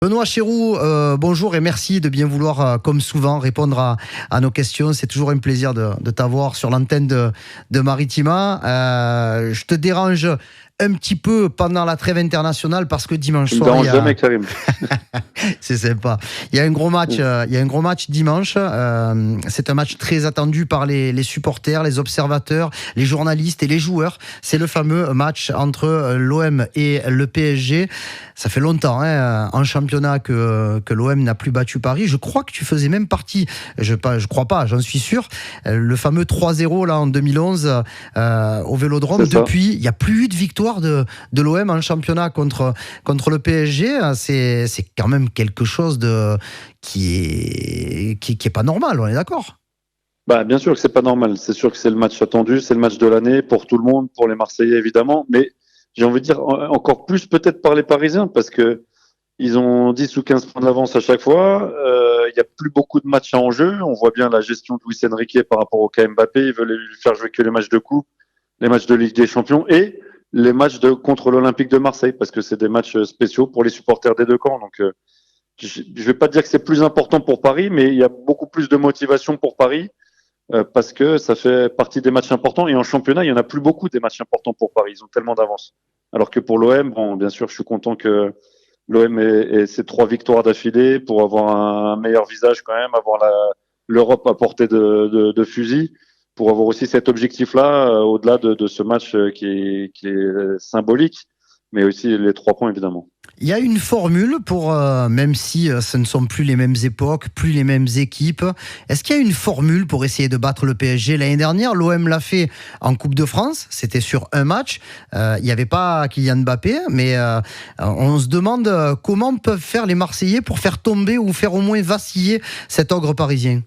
Benoît Chéroux, bonjour et merci de bien vouloir, comme souvent, répondre à nos questions. C'est toujours un plaisir de t'avoir sur l'antenne de Maritima. Je te dérange un petit peu pendant la trêve internationale parce que dimanche Tu me soir, il y déranges a... jamais, Karim. C'est sympa. Il y a un gros match, il y a un gros match dimanche. C'est un match très attendu par les supporters, les observateurs, les journalistes et les joueurs. C'est le fameux match entre l'OM et le PSG. Ça fait longtemps en championnat que l'OM n'a plus battu Paris. Je crois que tu faisais même partie, je crois pas, j'en suis sûr, le fameux 3-0 là en 2011 au Vélodrome. Depuis, il n'y a plus eu de victoire de l'OM en championnat contre le PSG. C'est quand même quelque chose qui est pas normal, on est d'accord? Bah, bien sûr que c'est pas normal. C'est sûr que c'est le match attendu, c'est le match de l'année pour tout le monde, pour les Marseillais évidemment, mais j'ai envie de dire encore plus peut-être par les Parisiens parce que ils ont 10 ou 15 points d'avance à chaque fois. Il y a plus beaucoup de matchs en jeu. On voit bien la gestion de Luis Enrique par rapport au cas Mbappé. Ils veulent lui faire jouer que les matchs de coupe, les matchs de Ligue des Champions et les matchs contre l'Olympique de Marseille parce que c'est des matchs spéciaux pour les supporters des deux camps. Donc je ne vais pas dire que c'est plus important pour Paris, mais il y a beaucoup plus de motivation pour Paris parce que ça fait partie des matchs importants. Et en championnat, il y en a plus beaucoup des matchs importants pour Paris. Ils ont tellement d'avance. Alors que pour l'OM, bon, bien sûr, je suis content que l'OM ait ses 3 victoires d'affilée pour avoir un meilleur visage quand même, avoir l'Europe à portée de fusil, pour avoir aussi cet objectif-là au-delà de ce match qui est symbolique, mais aussi les 3 points évidemment. Il y a une formule pour, même si ce ne sont plus les mêmes époques, plus les mêmes équipes, est-ce qu'il y a une formule pour essayer de battre le PSG? L'année dernière, l'OM l'a fait en Coupe de France, c'était sur un match, il n'y avait pas Kylian Mbappé, mais on se demande comment peuvent faire les Marseillais pour faire tomber ou faire au moins vaciller cet ogre parisien.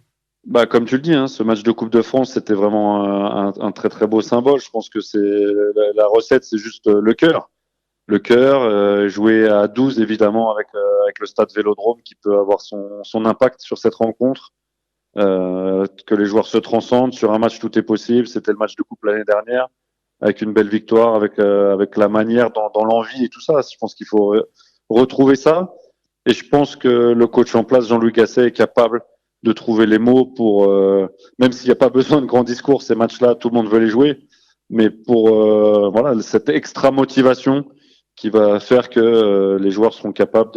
Bah, comme tu le dis, hein, ce match de Coupe de France, c'était vraiment un très très beau symbole. Je pense que c'est la recette, c'est juste le cœur. Le cœur, jouer à 12 évidemment avec le stade Vélodrome qui peut avoir son impact sur cette rencontre. Que les joueurs se transcendent sur un match, tout est possible. C'était le match de coupe l'année dernière avec une belle victoire, avec la manière, dans l'envie et tout ça. Je pense qu'il faut retrouver ça. Et je pense que le coach en place, Jean-Louis Gasset, est capable de trouver les mots pour, même s'il n'y a pas besoin de grands discours, ces matchs-là, tout le monde veut les jouer, mais pour voilà cette extra motivation qui va faire que les joueurs seront capables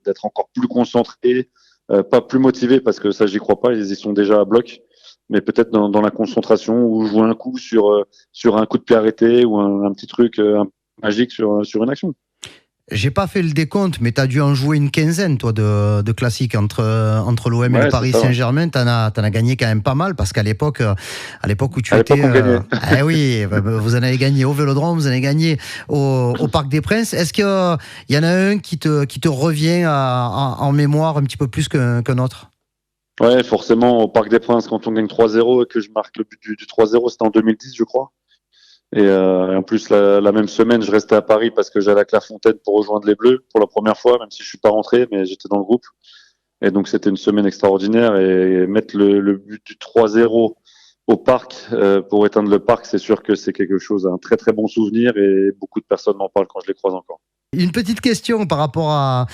d'être encore plus concentrés, pas plus motivés parce que ça j'y crois pas, ils y sont déjà à bloc, mais peut-être dans la concentration ou jouer un coup sur un coup de pied arrêté ou un petit truc magique sur une action. J'ai pas fait le décompte, mais tu as dû en jouer une quinzaine, toi, de classiques entre l'OM et le Ouais, c'est Paris ça. Ouais. Saint-Germain. T'en as gagné quand même pas mal, parce qu'à l'époque où tu À étais, l'époque, on gagnait. oui, vous en avez gagné au Vélodrome, vous en avez gagné au Parc des Princes. Est-ce qu'il y en a un qui te revient en mémoire un petit peu plus qu'un autre? Ouais, forcément, au Parc des Princes, quand on gagne 3-0 et que je marque le but du 3-0, c'était en 2010, je crois. Et en plus, la même semaine, je restais à Paris parce que j'allais à Clairefontaine pour rejoindre les Bleus pour la première fois, même si je suis pas rentré, mais j'étais dans le groupe. Et donc, c'était une semaine extraordinaire. Et mettre le but du 3-0 au parc pour éteindre le parc, c'est sûr que c'est quelque chose, un très très bon souvenir. Et beaucoup de personnes m'en parlent quand je les croise encore. Une petite question par rapport à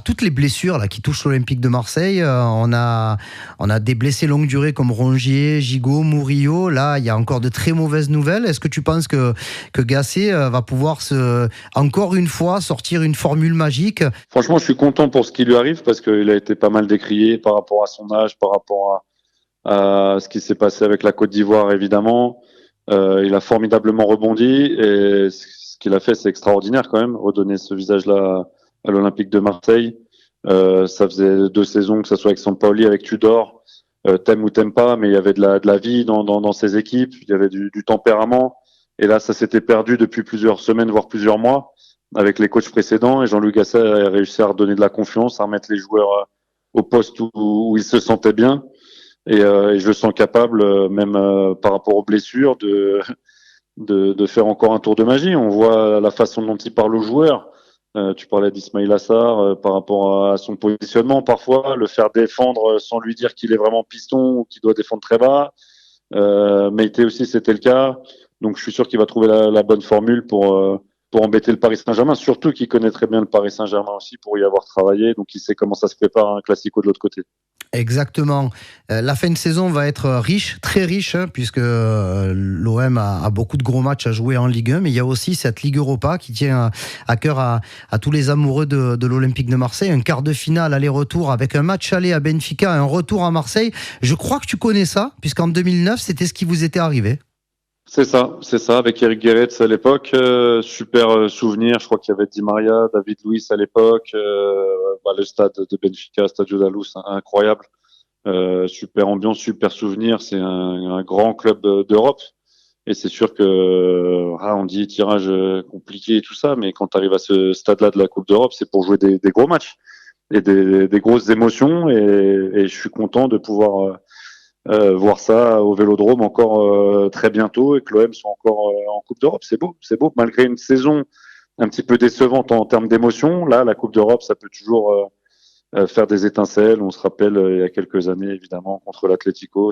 toutes les blessures là, qui touchent l'Olympique de Marseille. On a des blessés longue durée comme Rongier, Gigot, Murillo. Là, il y a encore de très mauvaises nouvelles. Est-ce que tu penses que Gasset va pouvoir encore une fois sortir une formule magique? Franchement, je suis content pour ce qui lui arrive parce qu'il a été pas mal décrié par rapport à son âge, par rapport à ce qui s'est passé avec la Côte d'Ivoire, évidemment. Il a formidablement rebondi et ce qu'il a fait, c'est extraordinaire quand même, redonner ce visage-là à l'Olympique de Marseille. Ça faisait 2 saisons, que ce soit avec Sampaoli, avec Tudor, t'aimes ou t'aimes pas, mais il y avait de la vie dans ces équipes, il y avait du tempérament. Et là, ça s'était perdu depuis plusieurs semaines, voire plusieurs mois, avec les coachs précédents. Et Jean-Louis Gasset a réussi à redonner de la confiance, à remettre les joueurs au poste où ils se sentaient bien. Et je le sens capable, même par rapport aux blessures, de faire encore un tour de magie. On voit la façon dont il parle aux joueurs. Tu parlais d'Ismaïl Assar par rapport à son positionnement parfois, le faire défendre sans lui dire qu'il est vraiment piston ou qu'il doit défendre très bas. Meïté aussi, c'était le cas. Donc je suis sûr qu'il va trouver la bonne formule pour embêter le Paris Saint-Germain, surtout qu'il connaît très bien le Paris Saint-Germain aussi pour y avoir travaillé, donc il sait comment ça se prépare un classico de l'autre côté. Exactement. La fin de saison va être riche, très riche, hein, puisque l'OM a beaucoup de gros matchs à jouer en Ligue 1, mais il y a aussi cette Ligue Europa qui tient à cœur à tous les amoureux de l'Olympique de Marseille. Un quart de finale aller-retour avec un match aller à Benfica, un retour à Marseille. Je crois que tu connais ça, puisqu'en 2009, c'était ce qui vous était arrivé. C'est ça, avec Eric Guéretz à l'époque. Super souvenir, je crois qu'il y avait Di Maria, David Luiz à l'époque. Le stade de Benfica, Stadio da Luz, incroyable. Super ambiance, super souvenir. C'est un grand club d'Europe. Et c'est sûr que on dit tirage compliqué et tout ça, mais quand tu arrives à ce stade-là de la Coupe d'Europe, c'est pour jouer des gros matchs et des grosses émotions. Et je suis content de pouvoir voir ça au Vélodrome encore très bientôt et que l'OM soit encore en Coupe d'Europe. C'est beau, malgré une saison un petit peu décevante en termes d'émotion. Là, la Coupe d'Europe, ça peut toujours faire des étincelles. On se rappelle il y a quelques années, évidemment, contre l'Atlético,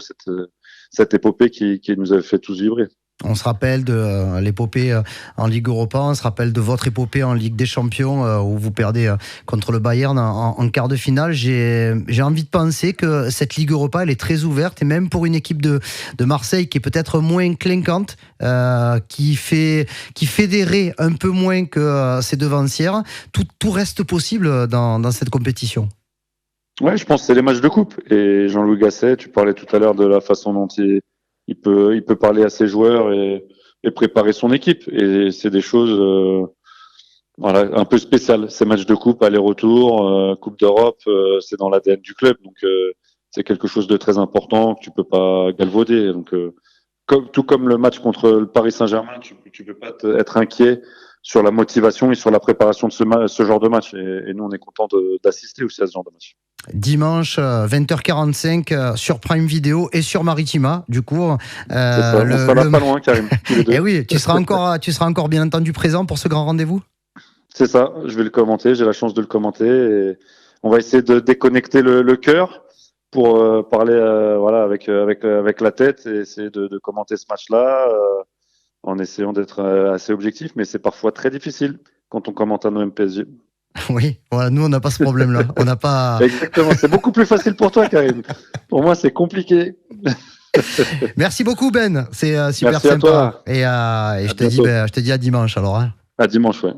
cette épopée qui nous avait fait tous vibrer. On se rappelle de l'épopée en Ligue Europa, on se rappelle de votre épopée en Ligue des Champions où vous perdez contre le Bayern en quart de finale. J'ai envie de penser que cette Ligue Europa, elle est très ouverte et même pour une équipe de Marseille qui est peut-être moins clinquante, qui fédérait un peu moins que ses devancières, tout reste possible dans cette compétition. Ouais, je pense que c'est les matchs de coupe. Et Jean-Louis Gasset, tu parlais tout à l'heure de la façon dont il peut parler à ses joueurs et préparer son équipe. Et c'est des choses un peu spéciales. Ces matchs de coupe, aller-retour, Coupe d'Europe, c'est dans l'ADN du club. Donc c'est quelque chose de très important que tu peux pas galvauder. Donc tout comme le match contre le Paris Saint-Germain, tu peux pas être inquiet sur la motivation et sur la préparation de ce genre de match. Et nous, on est content d'assister aussi à ce genre de match. Dimanche 20h45 sur Prime Video et sur Maritima. Du coup, on sera pas loin, Karim. Et oui, tu seras encore bien entendu présent pour ce grand rendez-vous. C'est ça. Je vais le commenter. J'ai la chance de le commenter. Et on va essayer de déconnecter le cœur pour parler avec la tête et essayer de commenter ce match-là en essayant d'être assez objectif. Mais c'est parfois très difficile quand on commente un OM PSG. Oui, voilà, nous on n'a pas ce problème-là. On n'a pas. Exactement, c'est beaucoup plus facile pour toi, Karim. Pour moi, c'est compliqué. Merci beaucoup, Ben. C'est super Merci sympa. À toi. Et je te dis à dimanche alors. Hein. À dimanche, ouais.